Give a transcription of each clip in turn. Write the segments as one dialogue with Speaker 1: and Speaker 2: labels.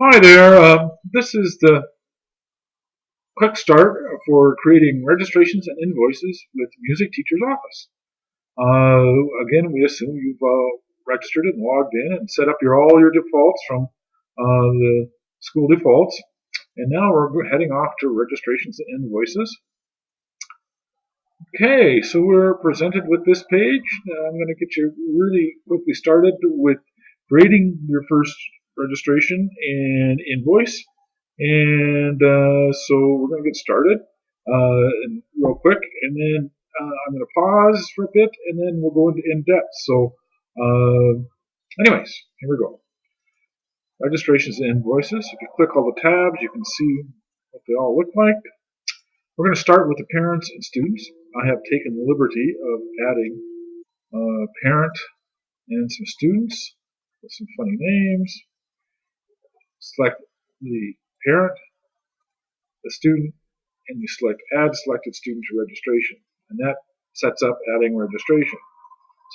Speaker 1: Hi there. This is the quick start for creating registrations and invoices with Music Teacher's Office. Again, we assume you've registered and logged in and set up all your defaults from the school defaults. And now we're heading off to registrations and invoices. Okay, so we're presented with this page. I'm going to get you really quickly started with creating your first registration and invoice. And so we're going to get started real quick, and then I'm going to pause for a bit, and then we'll go into in-depth. So anyways, here we go. Registrations and invoices. If you click all the tabs, you can see what they all look like. We're going to start with the parents and students. I have taken the liberty of adding a parent and some students with some funny names. Select the parent, the student, and you select Add Selected Student to Registration. And that sets up adding registration.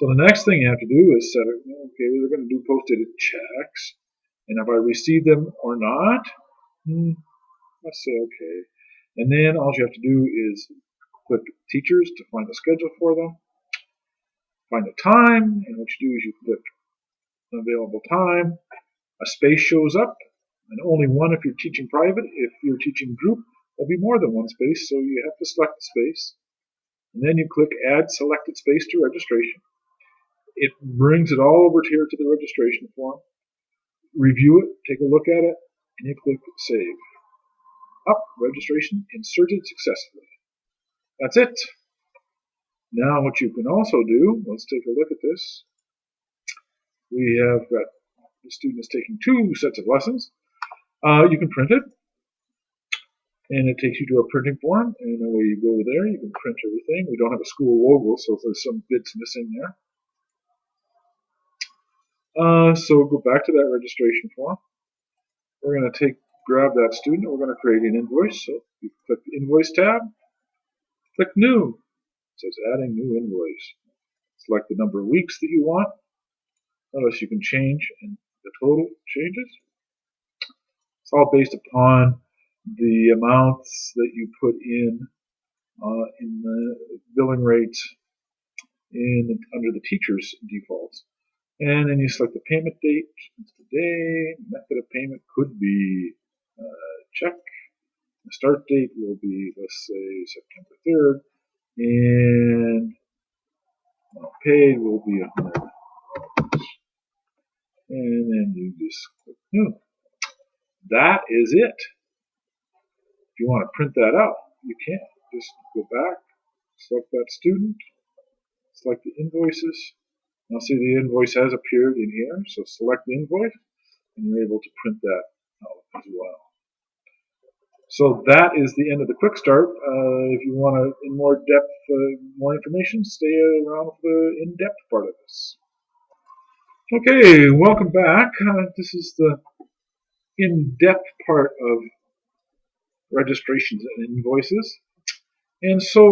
Speaker 1: So the next thing you have to do is set it, okay, they're going to do post-dated checks. And if I receive them or not, let's say okay. And then all you have to do is click Teachers to find a schedule for them. Find a time, and what you do is you click Available Time. A space shows up, and only one if you're teaching private. If you're teaching group, there'll be more than one space, so you have to select the space. And then you click Add Selected Space to Registration. It brings it all over here to the registration form. Review it, take a look at it, and you click Save. Up, registration inserted successfully. That's it. Now what you can also do, let's take a look at this. We have got the student is taking 2 sets of lessons. You can print it, and it takes you to a printing form, and away you go there. You can print everything. We don't have a school logo, so if there's some bits missing there. So go back to that registration form. We're going to grab that student, and we're going to create an invoice. So you click the Invoice tab, click New. It says Adding New Invoice. Select the number of weeks that you want. Notice you can change, and the total changes. It's all based upon the amounts that you put in the billing rates under the teacher's defaults. And then you select the payment date. It's today. Method of payment could be check. The start date will be, let's say, September 3rd. And paid will be $100. And then you just click New. That is it. If you want to print that out, you can. Just go back, select that student, select the invoices. Now see the invoice has appeared in here, so select the invoice, and you're able to print that out as well. So that is the end of the quick start. If you want to, in more depth, more information, stay around for the in-depth part of this. Okay, welcome back. This is the in-depth part of registrations and invoices. And so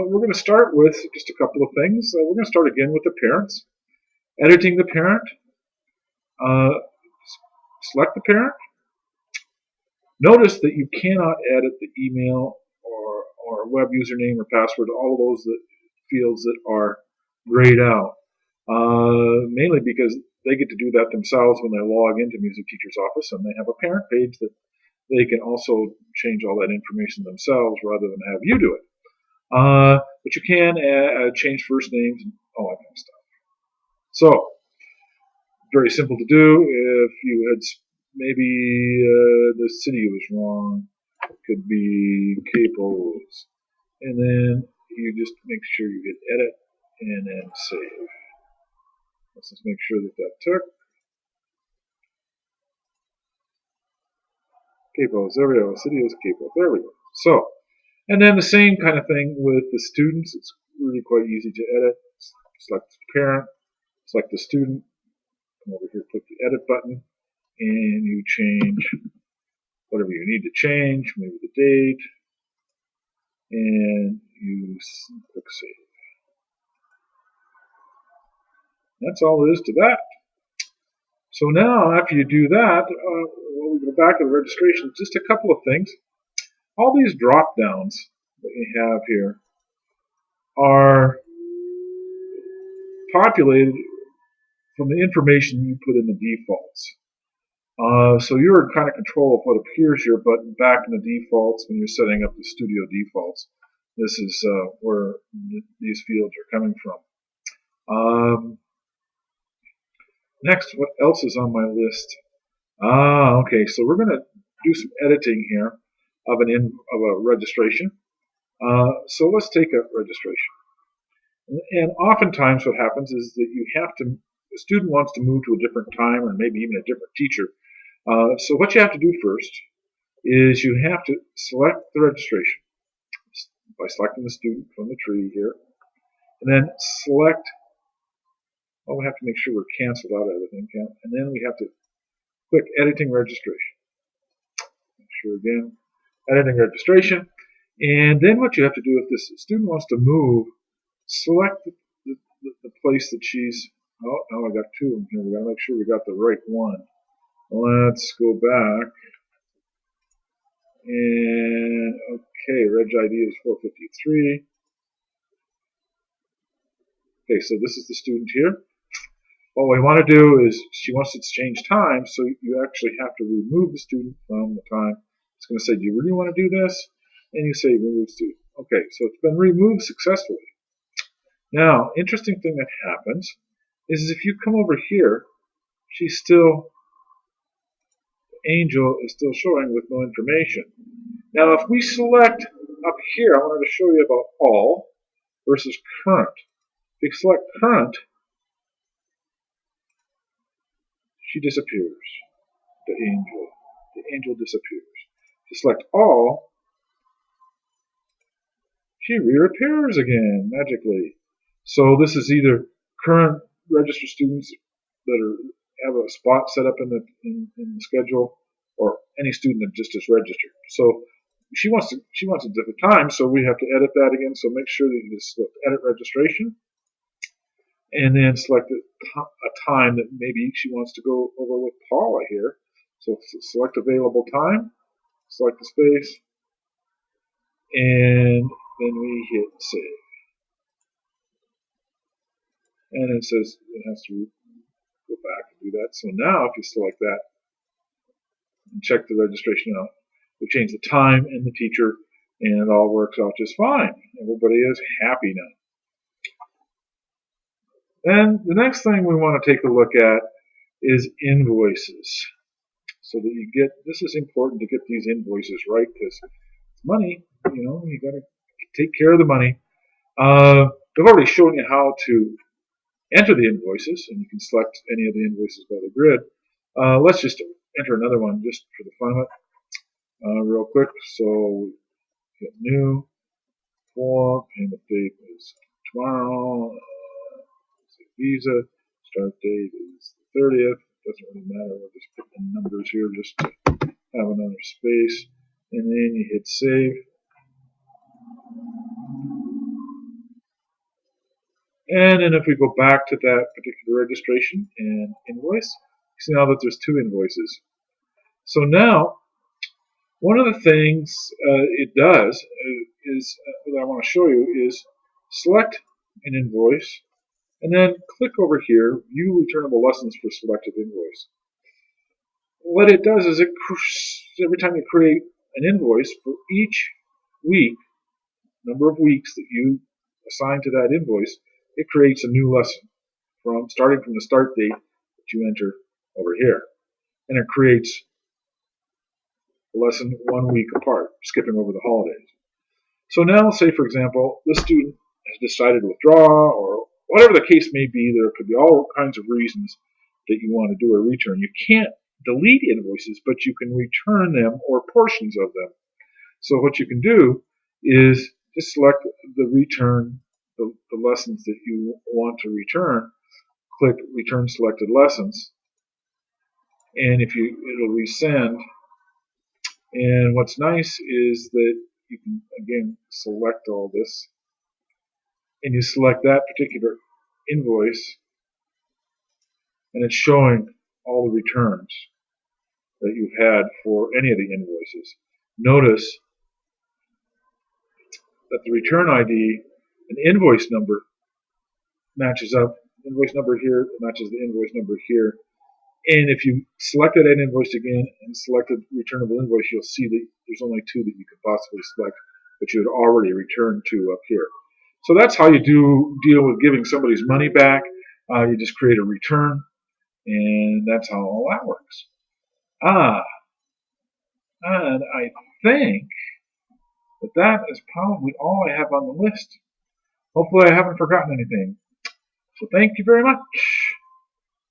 Speaker 1: we're going to start with just a couple of things. We're going to start again with the parents. Editing the parent. Uh, select the parent. Notice that you cannot edit the email or web username or password, all of those fields that are grayed out. Mainly because they get to do that themselves when they log into Music Teacher's Office, and they have a parent page that they can also change all that information themselves rather than have you do it. But you can change first names and all that kind of stuff. So, very simple to do. If you had maybe the city was wrong, it could be capos. And then you just make sure you hit edit and then save. Let's just make sure that took. Capos, there we go. City is capos. There we go. So, and then the same kind of thing with the students. It's really quite easy to edit. Select the parent, select the student, come over here, click the edit button, and you change whatever you need to change, maybe the date, and you click save. That's all there is to that. So now, after you do that, when we go back to the registration, just a couple of things. All these drop downs that you have here are populated from the information you put in the defaults. So you're in kind of control of what appears here, but back in the defaults, when you're setting up the studio defaults, this is where these fields are coming from. Next, what else is on my list? Okay, so we're going to do some editing here of a registration. So let's take a registration. And oftentimes what happens is that the student wants to move to a different time or maybe even a different teacher. So what you have to do first is you have to select the registration by selecting the student from the tree here, and then select, we have to make sure we're canceled out of everything, and then we have to click Editing Registration. Make sure again, Editing Registration, and then what you have to do if this student wants to move, select the place that she's, now I got two of them here, we got to make sure we got the right one. Let's go back. And okay, reg ID is 453. Okay, so this is the student here. What we want to do is she wants to change time, so you actually have to remove the student from the time. It's going to say, do you really want to do this? And you say remove student. Okay, so it's been removed successfully. Now, interesting thing that happens is if you come over here, she's still, Angel is still showing with no information. Now, if we select up here, I wanted to show you about all versus current. If you select current, she disappears. The angel disappears. If you select all, she reappears again magically. So this is either current registered students that have a spot set up in the schedule, or any student that just is registered. So she wants a different time, so we have to edit that again. So make sure that you just select Edit Registration, and then select a time that maybe she wants to go over with Paula here. So select Available Time, select the space, and then we hit Save. And it says it has to go back and do that. So now if you select that and check the registration out, we change the time and the teacher, and it all works out just fine. Everybody is happy now. And the next thing we want to take a look at is invoices. So that you get, this is important to get these invoices right, because it's money, you got to take care of the money. I've already shown you how to enter the invoices, and you can select any of the invoices by the grid. Let's just enter another one just for the fun of it, real quick. So get new, for payment date is tomorrow, Visa, start date is the 30th. Doesn't really matter, we'll just put the numbers here just to have another space, and then you hit save. And then if we go back to that particular registration and invoice, you see now that there's two invoices. So now, one of the things it does is, that I want to show you, is select an invoice, and then click over here, View Returnable Lessons for Selected Invoice. What it does is every time you create an invoice for each week, number of weeks that you assign to that invoice, it creates a new lesson starting from the start date that you enter over here. And it creates a lesson 1 week apart, skipping over the holidays. So now, say for example, this student has decided to withdraw, or whatever the case may be, there could be all kinds of reasons that you want to do a return. You can't delete invoices, but you can return them or portions of them. So what you can do is just select the return, the lessons that you want to return, click Return Selected Lessons, and it'll resend. And what's nice is that you can again select all this, and you select that particular invoice, and it's showing all the returns that you've had for any of the invoices. Notice that the return ID and invoice number matches up. Invoice number here matches the invoice number here. And if you selected an invoice again and selected returnable invoice, you'll see that there's only two that you could possibly select, but you had already returned to up here. So that's how you deal with giving somebody's money back. You just create a return, and that's how all that works. And I think that is probably all I have on the list. Hopefully I haven't forgotten anything. So thank you very much.